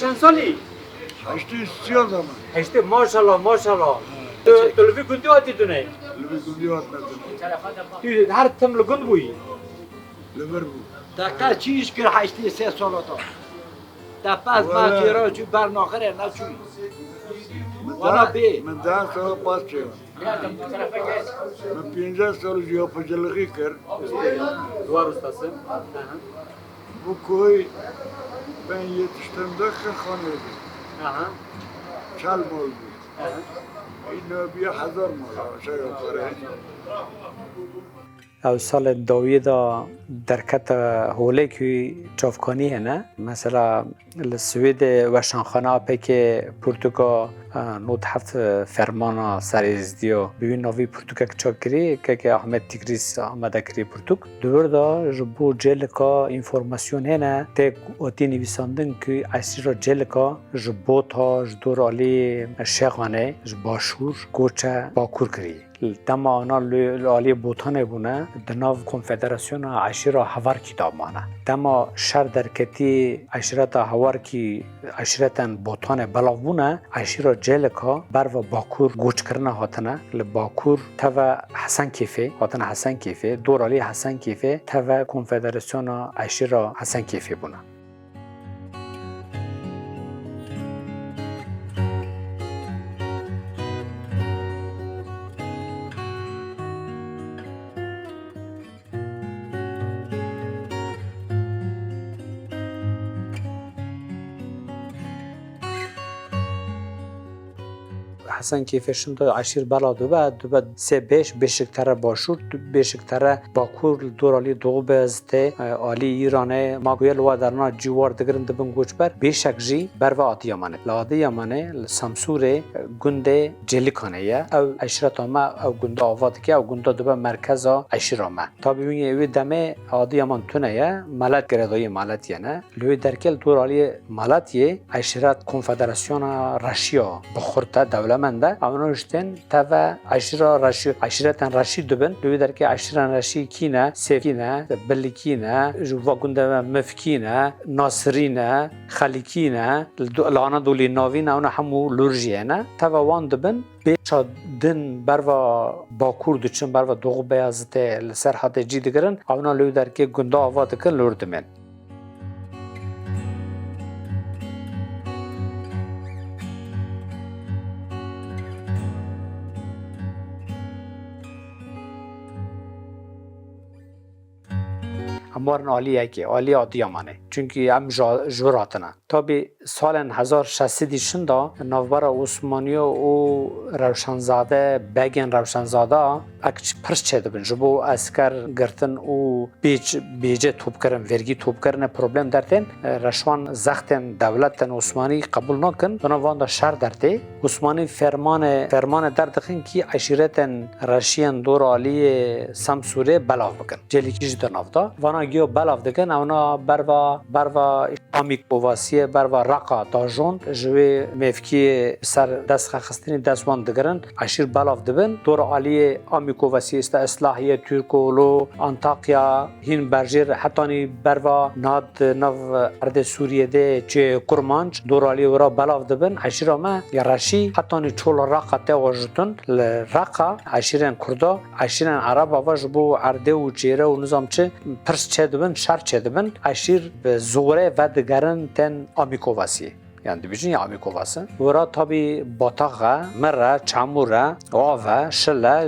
چند سالی؟ 83 zaman. هشته ماشاءالله ماشاءالله تو لوی گندی آتی دونه Lübü gündüyor atmadım. تو هر تم لگند بوی Lübür bu. دقیقا چیز که 83 سال تا در پس ما تیرا جو برناخره نچوی وانا بی من daha sonra basıyorum. Ben 50 sonra yapıcılığı kır. دوار ustası Bu köy ben yetiştiğimde kırkhaneydi. aha Çal oldu. İnne bir hazır mı şey yukarı. او سال داوی دا درکت هوله که چافکانی هنه مثلا لسوید و شانخانه پی که پرتوکا نوت هفت فرمانا سریزدیو ببین نوی پرتوکا که چاپ کری که احمد تیگریس آمده کری پرتوک دور دا جبو جل کا انفورماسیون هنه تک اوتی نویساندن که اصلی را جل کا جبو تا جدور آلی شیخانه جباشور گوچه باکور کری تما آنها لالی بوتانه بونه دناو کنفدراسیون عشیره هوار کی دامانه تما شر درکتی عشیرت هوار کی عشیرتن بوتانه بلاو بونه عشیره جلکا بر و باکور گوچ کرنه هاتنه لباکور توا حسن کیفه هاتنه حسن کیفه دورالی حسن کیفه توا کنفدراسیون عشیره حسن کیفه بونه حسن کیفشون تو عشیر بالا دو بعد سه بیشتر باشور بیشتر باکور دورالی دو بازته عالی ایرانه ماگویل و درنا جوار دگرن دبن گوش بر بیشک جی بر و آدیامانه لادیامانه سامسوره گنده جلیکانه یا او عشرت ما او گنده آواد که او گنده دو مرکز عشیرامه تا ببینی اوی دمه آدیامان تونه یا ملت گردای ملت یا نه لوی درکل دورالی ملتیه عشرت کنفدراسیون رشیا بخورته دولت منده اونا رشتن تا عشیرتن رشی دبن دوی در که عشیران رشی کینه سفینه بلکینه جوا گنده مفکینه ناصرینه خلیکینه لانا دولی ناوین اونا همو لورژینه تا وان دبن بیشا دن بروا باکور دوچن بروا دوغ بیازته سرحد جی دگرن اونا لوی در که گنده آواد کن لور دمن اموارن عالیه که عالی آدیامانه چونکه هم جوراتنه تا به سال 1600 شنده نوبر عثمانی و روشنزاده بگن روشنزاده اکچ پرس چه دبن جبو اسکر گرتن و بیجه توب کرن ورگی توب کرن پروبلم درتن رشوان زختن دولتن عثمانی قبول نکن بنابراین دا شر درته عثمانی فرمان دردخین که عشیرتن رشیان دور عالی سمسوره بلاو بکن جلیکیش دنافتا وانا گیو بلاو دکن اونا بروا آمیکوواسیه بروا رقا داجون جوی مفکی سر دست خستنی دستوان دگرن عشیر بلاو دبن دور عالی آمیکوواسیه است اصلاحیه ترکولو انطاکیا هین برجر حتی بروا ناد نو ارد سوریه ده چه کرمانج دور عالی ورا بلاو دبن عشیر ما یا رشی حتی چول رقا تواجدن رقا عشیرن کردا عشیرن عرب واجبو ارده و چیره و نظام چه پرس چه دبن شر چه دبن عشیر زوره و دگرن تن آمیکوواسیه yani dibijin ya amikovası. Vura tabi batağa, mera, çamura, ava, şıla,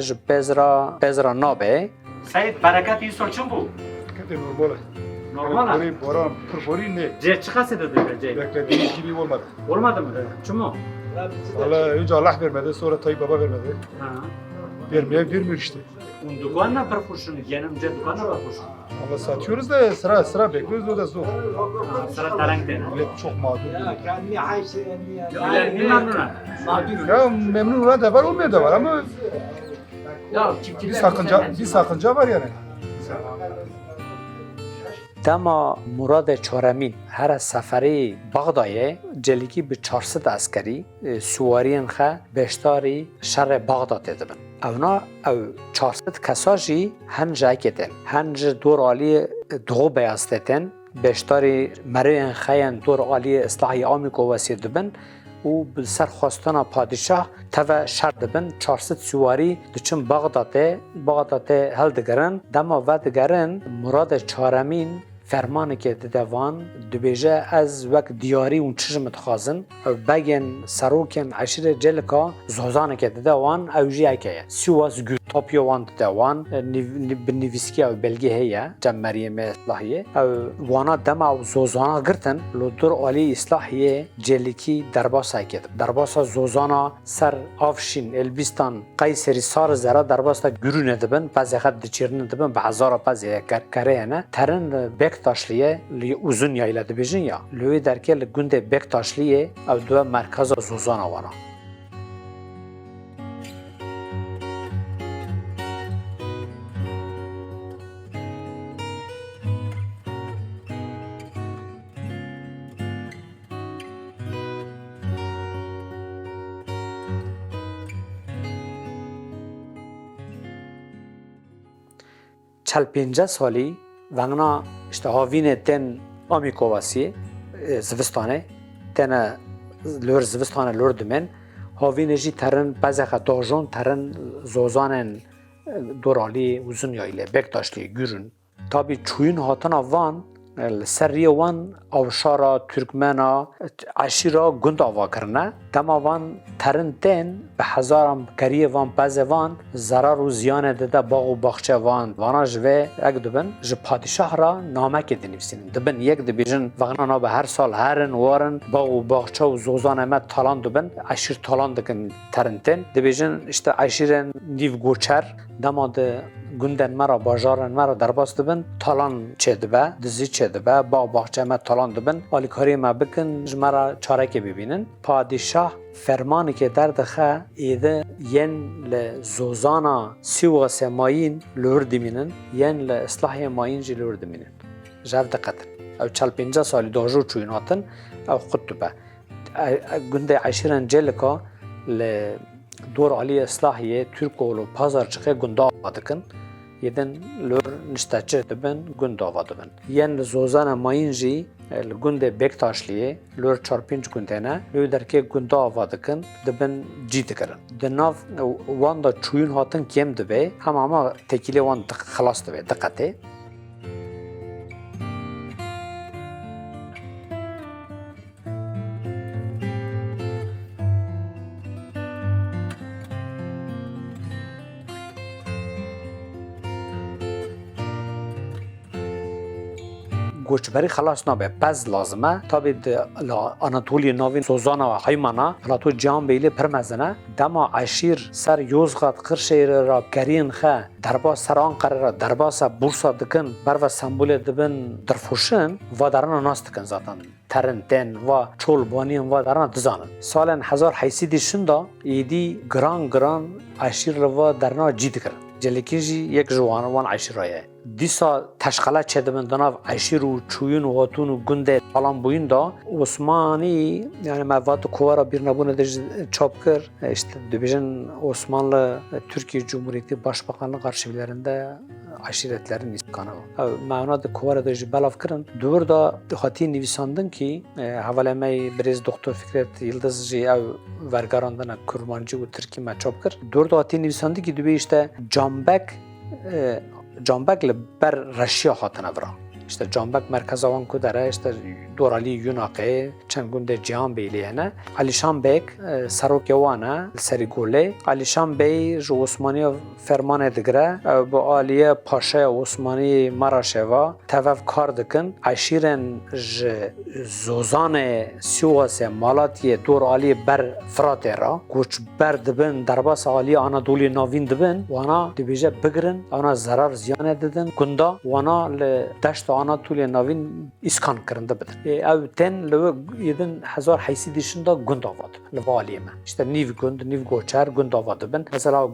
bezra nabe. Sayit bereket iyi sorçun bu. Kete normal. Normal ha? Boran, pırpori ne? Ce çıkası dedi ce. Beklediğim gibi olmadı. Olmadı mı? Çumu? Valla önce Allah vermedi, sonra Tayyip Baba vermedi. Ha. Vermiyor işte. Un dukanla bırakmışsın, yanımca dukanla bırakmışsın. Valla satıyoruz da sıra bekliyoruz o da zor. Sıra talent dene. Millet çok mağdur. کمی حیثیتی Öyle memnunlar. Ya memnun olan da var, olmayan da var ama Ya bir sakınca var yani. دما مراد چهارمین هر سفری بغدایه جلیکی به 400 عسکری سوارین خه بشتاری شر بغداد دبن اونا او 400 کساجی هنج اکتن هنج دور عالی دو بیاستتن بیشتری مروین خیان دور عالی اصلاحی آمیکو وسیع دبن و بسر خواستن پادشاه توا شر دبن 400 سواری دچن بغداد هل دگرن دما و دگرن مراد چارمین فرمانه که دوان دبیجه از وقت دیاری اون چشم تخازن او بگن سروکن عشر جلکا زوزانه که دوان اوجی که سواز گو تاپیو وان دوان بنویسکی او بلگی هیا جم مریم اصلاحیه او وانا دم او زوزانا گرتن لودر عالی اصلاحیه جلکی درباسا که درباسا زوزانا سر آفشین البستان قیصری سار زرا درباسا گرونه دبن پس خد دچیرن دبن به هزار پس کره نه ترن بکتاشلیه لی uzun yayla dibijin ya lüy derke li günde Bektaşliye ev dua merkeza zozana vara. چل 50 سالی وانگنا işte havine ten amikovasi zivistane ten lor zivistane lor dimen havine jî terin bezexa dojon terin zozanen dorali uzun yayle Bektaşli gürün tabi çuyun hatana van seriye van avşara Türkmena aşira gund ava kirne dema van terin ten به هزارم کریه وان پز وان ضرر و زیان داده باغ و باغچه وان وانا جوه اگ دبن ج پادشاه را نامه که دنیفسین دبن یک دبیجن وغنا به هر سال هرن وارن باغ و باغچه و زوزان ما تالان دبن عشیر تالان دکن ترنتن دبیجن işte عشیرن نیو گوچر دماد گندن مرا باجارن مرا درباس دبن تالان چه دبه دزی چه دبه باغ باغچه ما تالان دبن آلیکاری ما بکن جمرا چاره که ببینن پادشاه فرمانی که در دخه ایده ین لزوزانا سیوغ سماین لور دمینن ین لاصلاحی ماین جی لور دمینن جاو دقتن او 40 سالی داجور چویناتن او خطبه گنده عشیرن جلکا لدور علی اصلاحیه ترکولو پازار چخه گنده آوادکن یدن لور نشتاچه دبن گنده آوادبن ین لزوزانا ماین جی گنده بکتاشلیه لور 4-5 گندهنه لور درکه گنده آوادکن دبن جی دکرن دناف وان دا چوین هاتن کم دبه اما تکیلی وان خلاص دبه دقته گوچبری خلاص نابه پس لازمه تا به آناتولی ناوین سوزانا و حیمانا حالاتو جام بیلی پرمزنه دما عشیر سر یوزغاد قرشیر را گرین خه دربا سران قرار دربا سا بورسا دکن بر و سمبول دبن درفوشن و درنا ناس دکن زاتن ترنتن و چول بانین و درنا دزانن سالن 1800 شندا ایدی گران عشیر رو درنا جید کرن جلکیجی یک جوان وان عشیرایه دیسا تشخله چه دبن دناف عشیر و چوین و هاتون و گنده حالان بوین دا عثمانی یعنی مواد کوارا بیر نبونه دج چاپ کر işte دبیجن Osmanlı Türkiye Cumhuriyeti Başbakanlık arşivlerinde aşiretlerin iskanı var. Mevna da kovara da belav kırın. Dur da hati nivisandın ki havalemey brez Doktor Fikret Yıldızcı ev vergarandana kurmancı u Türkiye me çap kır. Dur da hati nivisandın ki dübe işte Cambek le ber Rusya hatına vra. İşte Cambek merkez avan kudere işte dorali Yunaqe çend günde cihan beyliyene Alişan Bek Sarokyawana Serigole Alişan Bey jo Osmaniye ferman edgre bu aliye Paşa Osmani Maraşeva tevev kar dikin aşiren zozane Sivas'e Malatya dor ali ber Fratera kuç ber dibin derbas ali Anadolu navin dibin wana dibije bigirin ona zarar ziyan edin kunda wana le daşt Anadolu navin iskan kirinde bidin ev ten lو یدن 1800 شندا گند آواد لوالیه من işte نیو گند نیو گوچر گند آواد بن مثلا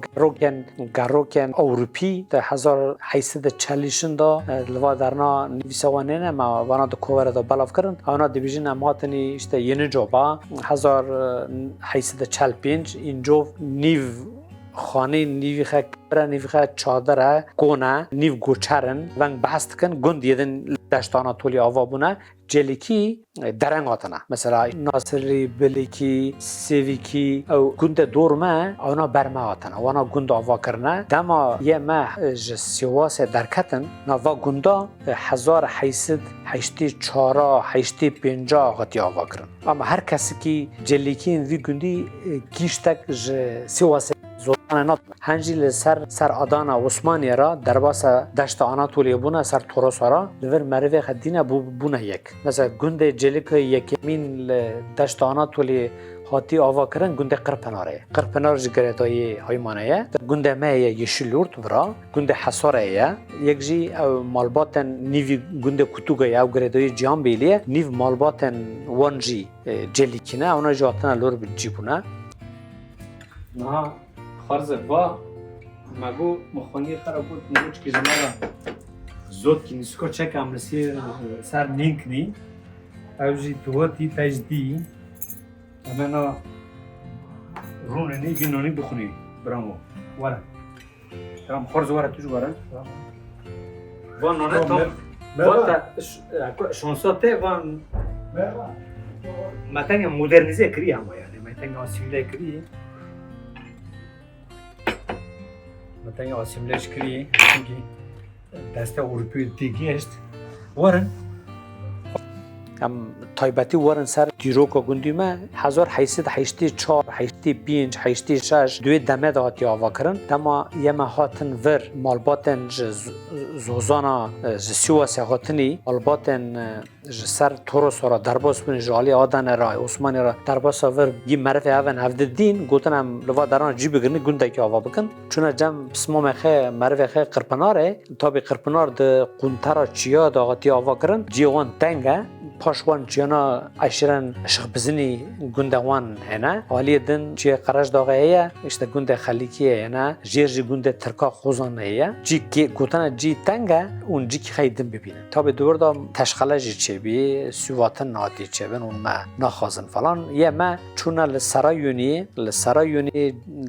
گروکن اروپی در 1840 شندا لوا درنا نویسوانه ما وانا د کوور د بلاف کردن اونا دیویژن اماتنی işte yeni joba 1845 اینجا نیو خانه نیوی خه کبره نیوی خه چادره گونه نیو گوچرن ونگ بحث کن گند یدن دشتانا تولی آوا بونه جلیکی درنگ آتنه مثلا ناصری بلیکی سیویکی او گند دورمه اونا برمه آتنه وانا گند آوا کرنه دما یه مه سیواس درکتن نوا گندا 1884 85 غتی آوا کرن اما هر کسی که جلیکی وی گندی گیشتک سیواس زودان نات هنجی سر آدانا عثمانی را در باس دشت آناتولی بونه سر توروس را لور مروی خدینه بونه یک مثلا گند جلیک یکمین دشت آناتولی هاتی آوا کرن گند قرپنار جگرتای هایمانه گند مه یشلورت برا گند حصاره یک جی مالباتن نیوی گند کتوگه او گرتای جام بیلیه نیو مالباتن وانجی جلیکینه اونا جاتنا لور بجیبونه نه خرز با مگو مخونی خراب بود نوچ کی زمارا زود کی نسکو چک امرسی سر لینک نی اوجی دوتی تجدی امنا روننی بینونی بخونی برامو ولا تمام خرز ورا توش ورا وان نه تو وقت شانساته وان مثلا مدرنیزه کری اما یعنی مثلا اسیمیله کری مثلا آسیملش کری چونکی دسته اروپی دیگه است ورن هم تایبتی ورن سر دیروکا گندیمه 1884 85 86 دوی دمه دهاتی آوا کرن دما یما هاتن ور مالباتن زوزانا سیواسی هاتنی مالباتن سر توروس را درباس بین جالی آدن را عثمانی را درباس ور گی مرفی اون هفته دین گوتنم لوا دران جی بگرنی گنده که آوا بکن چون جم بسمام خه مرفی خه قرپناره تا بی قرپنار ده قنترا چیا دهاتی آوا کرن جیوان تنگه پاشوان جیانا عشرن شخبزنی گنده وان هنه حالی دن جی قرش داغه هیا اشتا گنده خلیکیه هنه جیر جی گنده ترکا خوزان هیا جی که گوتنه جی تنگه اون جی که خیدن ببینه تا به دور دا تشخله جی چه بی سواتن نادی چه بین اون ما نخوازن فلان یه ما چونه لسرایونی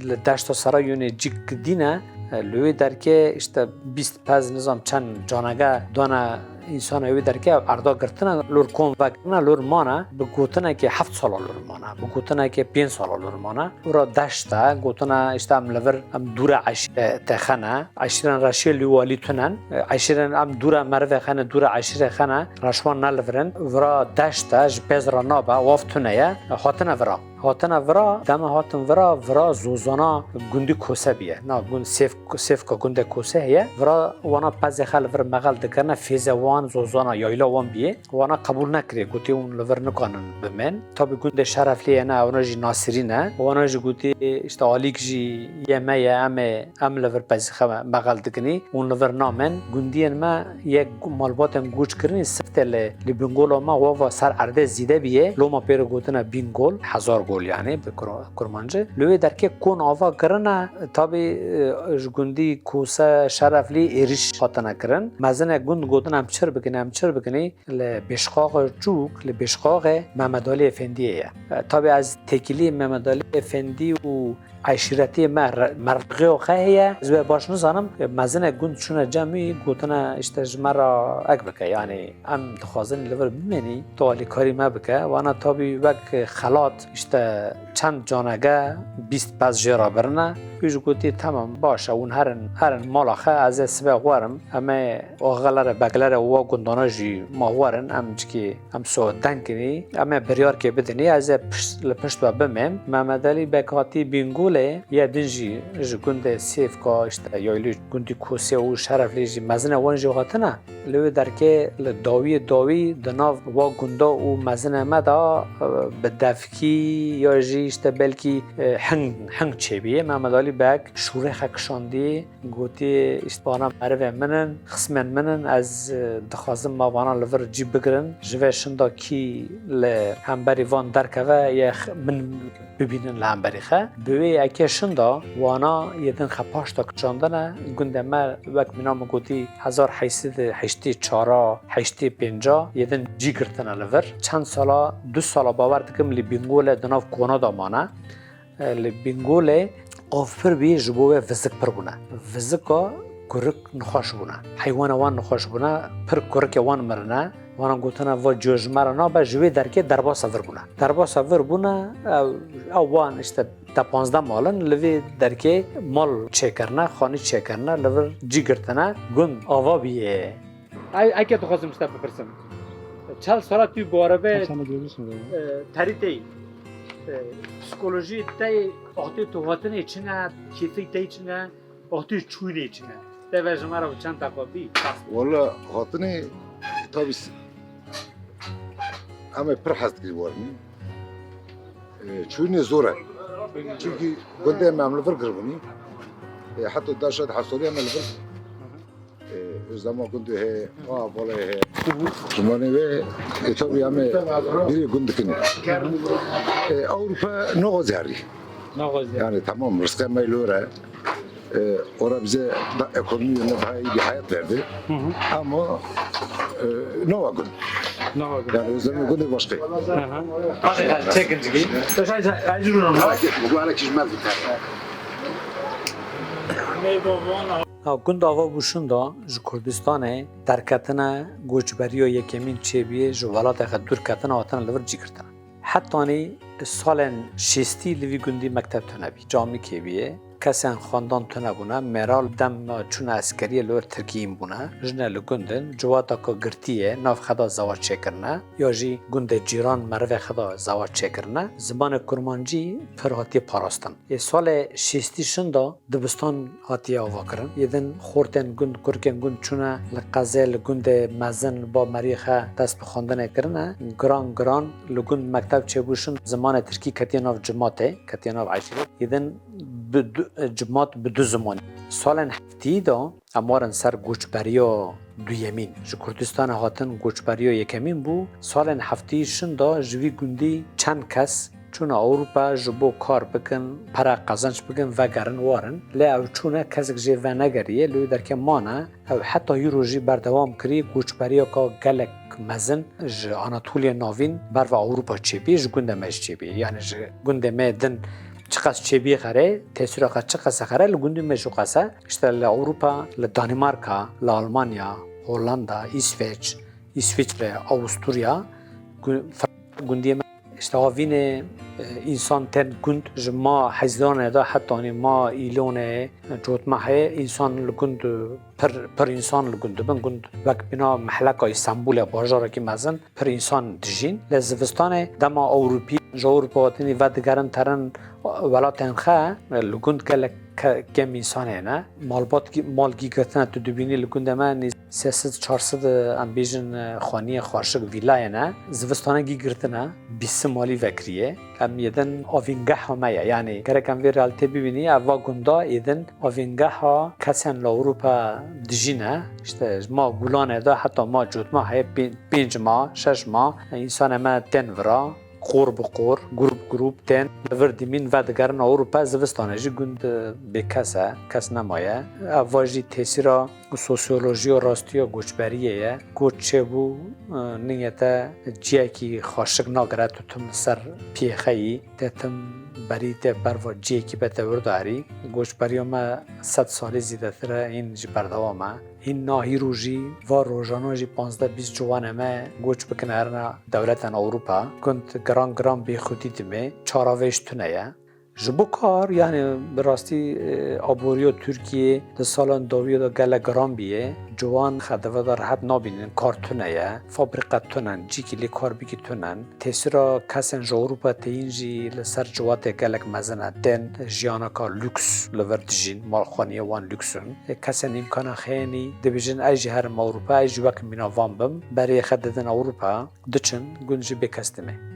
لدشت سرایونی جی کدینه لوی درکه اشتا 25 نظام چند جانگه دانه انسان اوی درکه اردا گرتنه لور کن وگرنه لور مانه بگوتنه که 7 سال لور مانه بگوتنه که 5 سال لور مانه ورا دشته گوتنه اشتا ام لور ام دور عشیر تخنه عشیرن رشی لیوالی تنن عشیرن ام دور مروه خنه دور عشیر خنه رشوان نلورن ورا دشته جپز را نابه وافتنه خاطنه ورا دم هاتن ورا زوزانا گندی کوسه بیه نه گند سیف که گنده کوسه هیه ورا وانا پز خل ور مغل دکرنه فیزه وان زوزانا یایلا وان بیه وانا قبول نکره گوتی اون لور نکنن بمن تا به گنده شرفلیه نه اونا جی ناصری نه وانا جی گوتی اشتا آلیک جی یمه ام لور پز خل مغل دکنی اون لور نامن گندین ما یک مالباتن گوچ کرنی سفته لبنگول ما واوا سر ارده زیده بیه لو ما پیرو گوتنه بینگول 1000 گول یعنی به کرمانجه لوی درکه کون آوا کرنه تابی گندی کوسه شرفلی ایریش خاطنه کرن مزن گند گودن امچر بکنی لبشقاق جوک لبشقاق محمد علی افندیه تابی از تکیلی محمد علی افندی و عشیرتی مرغه و خیه زوی باش نزانم مزن گند چونه جمعی گوتنه اشتاج مرا اک بکه یعنی ام دخوازن لور بمینی تو علی کاری ما بکه وانا تابی وک خلات اشتا چند جانگه 25 جرا برنه پیش گوتی تمام باشه اون هرن مالاخه از سبه غورم اما اغلر بگلر و گندانا جی ما غورن ام چکی ام سو دنکنی اما بریار که بدنی از پشت و بمیم محمد علی بکاتی بینگوله یه دنجی گنده سیف که اشتا یایلی گندی کوسی و شرف لیجی مزنه وانجی غاتنه لوی درکه داوی دناف و گنده و مزنه مدا بدفکی یا جی اشتا بلکی هنگ چه بیه محمد علی بک شوره خکشاندی گوتی اشتبانا مروه منن خسمن منن از دخوازم ما وانا لور جی بگرن جوه شندا کی لهمبری وان درکه و یه من ببینن لهمبری خه بوی اکی شندا وانا یدن خپاشتا کچاندنه گنده ما وک منام گوتی 1884 85 یدن جی گرتنه لور چند سالا 2 سالا باور دکم لی بینگول دناف کانادا مانه لی بینگول آفر بی جبوه وزک پر بونه وزکا کرک نخواش بونه حیوان وان نخواش بونه پر کرک وان مرنه وانا گوتنا و جوجمرنا به جوی درکه دربا سفر بونه دربا سفر بونه او وان اشته تا 15 مالن لوی درکه مال چه کرنه خانی چه کرنه لور جی گرتنه گند آوا بیه اگه تو خواستم شتا بپرسم چل ساله توی باربه تریتی psikoloji te ahti tu hatine içine keyfi te içine ahti çuyne içine te ve jmara uçan takabi والله خاطني طب اما برحست كي ورني شوني زوره çünkü قدام عمل فرق ربني حتى داشت حصولي عمل فرق زمان كنت هي والله هي زماني و tabii ama biri gündükünü Avrupa nogozari yani tamam rızkı meylure orada bize ekonomi yönünde daha iyi bir hayat verdi ama nova gün yani özlemi günü başka çekinci ki acırın bu ara kişmez گند آوا بوشون دا جو کردستانه درکتنه گوچبری و یکمین چیبیه جو ولات خد دور کتنه آتنه لور جی کردنه حتی نی سالن شیستی لوی گندی مکتب تنبی جامی که بیه کسان خاندان تنه بونه مرال دم چون عسکری لور ترکیم بونه جنه لگندن جواتا که گرتیه ناف خدا زواج چکرنه یا جی گند جیران مروه خدا زواج چکرنه زبان کرمانجی پر هاتی پاراستن یه سال شیستی شنده دبستان هاتی آوا کرن یدن خورتن گند کرکن گند چونه لقزه لگند مزن با مریخه دست بخواندن کرنه گران لگند مکتب چه بوشن زمان ترکی کتیناف جماعته کتیناف عشیره یدن جماعت به دو زمانی سالن هفتی دا امارن سر گوچبریا دویمین جو کردستان هاتن گوچبریا یکمین بو سالن هفتی شن دا جوی گندی چند کس چون اروپا جبو کار بکن para قازنش بکن و گرن وارن لی او چونه کسک جی و نگریه لوی درکه مانه او حتی یورو جی بردوام کری گوچبریا که گلک مزن ج آناتولیا ناوین بر و اروپا چی بی ج گنده مش چی بی یعنی ج گنده میدن چقدر چیبی خره تأثیر خرد چقدر خره لگوندی مشو قصه işte لأوروبا لدانمارکا لآلمانیا هولندا İsviçre آوستوریا گوندی işte avine insan ten gund ma hezdan da hatta ni ma ilone jotma hay insan lgund per insan lgund ben gund vak bina mahlaka İstanbul bajara ki mazan per insan dijin lezvistane dama Avrupi Avrupa tini vadgaran taran ولاتن خا لگند کل کم انسانه نه مالگی گرفتن تو دبینی لگند من 300-400 امبیجن خانی خارشک ویلای نه زوستانه گی گرفتنه 20 مالی وکریه هم یدن آوینگه همه یعنی کرا کم وی رالته ببینی اوا گندا یدن آوینگه ها کسان لاوروپا دجینه işte ما گولانه دا حتی ما جود ما های 5 ماه 6 ماه انسان ما تنورا قور بقور گروپ تن وردیمین و دگرن اروپا زوستانه جی گند بکسه کس نمایه واجی تاثیرا سوسیولوژی و راستی و گوچبریه گوچه بو نیته جیه کی خاشق نگره تو تم سر پیخهی تم بری ته بر و جیه کی به تور داری گوچبری ما 100 سالی زیده تره این جی بردوامه این ناهی روزی و روزانه جی 15-20 جوانه ما گوچ بکنه هرنا دولتان اروپا کند گران بی خودی دمه چاراویش تونه جبو کار یعنی براستی آبوریو ترکیه ده سالان داویه ده گله گرام بیه جوان خدوه ده راحت نابینن کار تونه یه فابریقه تونن جی کلی کار بگی تونن تیسرا کسن جا اروپا تینجی لسر جوات گلک مزنه دن جیانا که لوکس لورد جین مالخوانی وان لوکسون کسن امکان خیلی دبیجن ایجی هرم اروپا ایجی وکم بینا وان بم برای خددن اروپا دچن گنجی بکستمه